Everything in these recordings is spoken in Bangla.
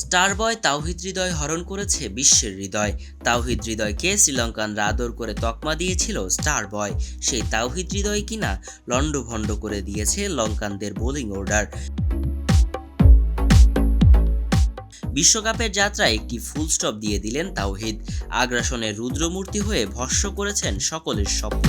স্টার বয় তাওহিদ হৃদয় হরণ করেছে বিশ্বের হৃদয়। তাওহিদ হৃদয়কে শ্রীলঙ্কানরা আদর করে তকমা দিয়েছিল স্টার বয়। সেই তাওহিদ হৃদয় কিনা লন্ডভন্ড করে দিয়েছে লঙ্কানদের বোলিং অর্ডার। বিশ্বকাপের যাত্রায় একটি ফুল স্টপ দিয়ে দিলেন তাওহিদ। আগ্রাসনের রুদ্রমূর্তি হয়ে ভস্ম করেছেন সকলের স্বপ্ন।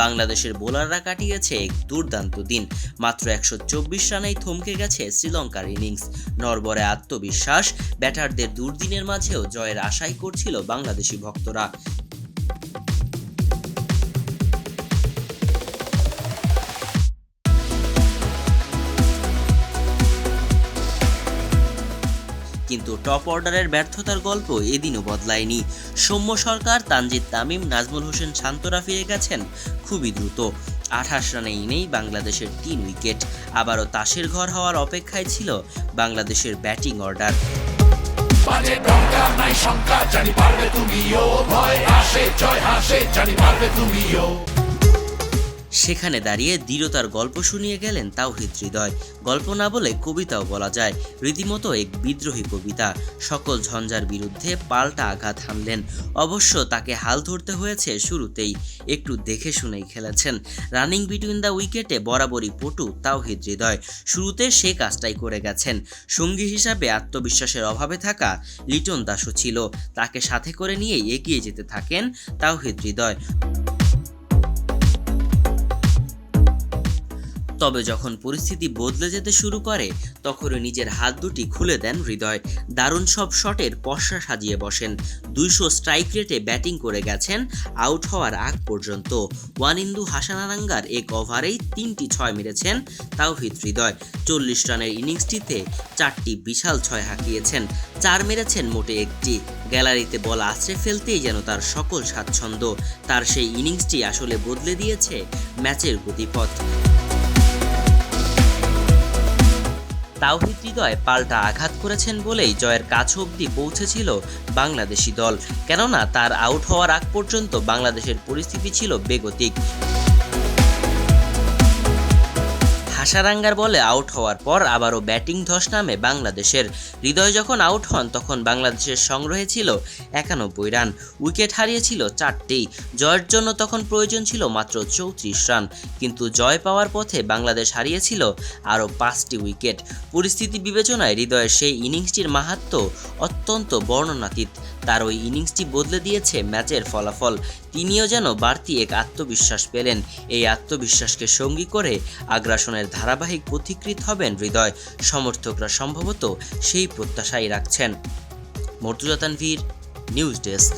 বাংলাদেশের বোলাররা কাটিয়েছে এক দুর্দান্ত দিন। মাত্র 124 রানেই থমকে গেছে শ্রীলঙ্কার ইনিংস। নড়বড়ে আত্মবিশ্বাস, ব্যাটারদের দুর্দিনের মাঝেও জয়ের আশাই করছিল বাংলাদেশি ভক্তরা। কিন্তু টপ অর্ডারের ব্যর্থতার গল্প এদিনও বদলায়নি। সৌম্য সরকার, তানজিদ তামিম, নাজমুল হোসেন শান্তরা ফিরে গেছেন খুবই দ্রুত। 28 রানে এনেই বাংলাদেশের 3 উইকেট। আবারও তাসের ঘর হওয়ার অপেক্ষায় ছিল বাংলাদেশের ব্যাটিং অর্ডার। সেখানে দাঁড়িয়ে দৃঢ়তার গল্প শুনিয়ে গেলেন তাওহিদ হৃদয়। গল্প না বলে কবিতাও বলা যায়, রীতিমতো এক বিদ্রোহী কবিতা। সকল ঝঞ্ঝার বিরুদ্ধে পাল্টা আঘাত হানলেন। অবশ্য তাকে হাল ধরতে হয়েছে শুরুতেই। একটু দেখে শুনেই খেলেছেন। রানিং বিটুইন দ্য উইকেটে বরাবরই পটু তাওহিদ হৃদয়। শুরুতে সে কাজটাই করে গেছেন। সঙ্গী হিসাবে আত্মবিশ্বাসের অভাবে থাকা লিটন দাসও ছিল। তাকে সাথে করে নিয়েই এগিয়ে যেতে থাকেন তাওহিদ হৃদয়। তবে যখন পরিস্থিতি বদলে যেতে শুরু করে, তখনই নিজের হাত দুটি খুলে দেন হৃদয়। দারুণ সব শটের পসরা সাজিয়ে বসেন। 200 স্ট্রাইক রেটে ব্যাটিং করে গেছেন আউট হওয়ার আগ পর্যন্ত। ওয়ানিন্দু হাসানারাঙ্গার এক ওভারেই 3টি 6 মেরেছেন তাওহিদ হৃদয়। 40 রানের ইনিংসটিতে 4টি বিশাল 6 হাঁকিয়েছেন। 4 মেরেছেন মোটে 1টি। গ্যালারিতে বল আছড়ে ফেলতেই যেন তার সকল স্বাচ্ছন্দ্য। তার সেই ইনিংসটি আসলে বদলে দিয়েছে ম্যাচের গতিপথ। তাওহিদ হৃদয় পাল্টা আঘাত করেছেন বলেই জয়ের কাছ অবধি পৌঁছেছিল বাংলাদেশি দল। কেননা তার আউট হওয়ার আগ পর্যন্ত বাংলাদেশের পরিস্থিতি ছিল বেগতিক। হাসারাঙ্গার বলে আউট হওয়ার পর আবারও ব্যাটিং ধস নামে বাংলাদেশের। হৃদয় যখন আউট হন তখন বাংলাদেশের সংগ্রহে ছিল 91 রান। উইকেট হারিয়েছিল 4টি। জয়ের জন্য তখন প্রয়োজন ছিল মাত্র 34 রান। কিন্তু জয় পাওয়ার পথে বাংলাদেশ হারিয়েছিল আরও 5টি উইকেট। পরিস্থিতি বিবেচনায় হৃদয়ের সেই ইনিংসটির মাহাত্ম্য অত্যন্ত বর্ণনাতীত। তার ওই ইনিংসটি বদলে দিয়েছে ম্যাচের ফলাফল। তিনিও যেন বাড়তি এক আত্মবিশ্বাস পেলেন। এই আত্মবিশ্বাসকে সঙ্গী করে আগ্রাসনের ধারাবাহিক পথিকৃৎ হবেন হৃদয়। সমর্থকরা সম্ভবত সেই প্রত্যাশাই রাখছেন। Mortuza Tanvir, news desk.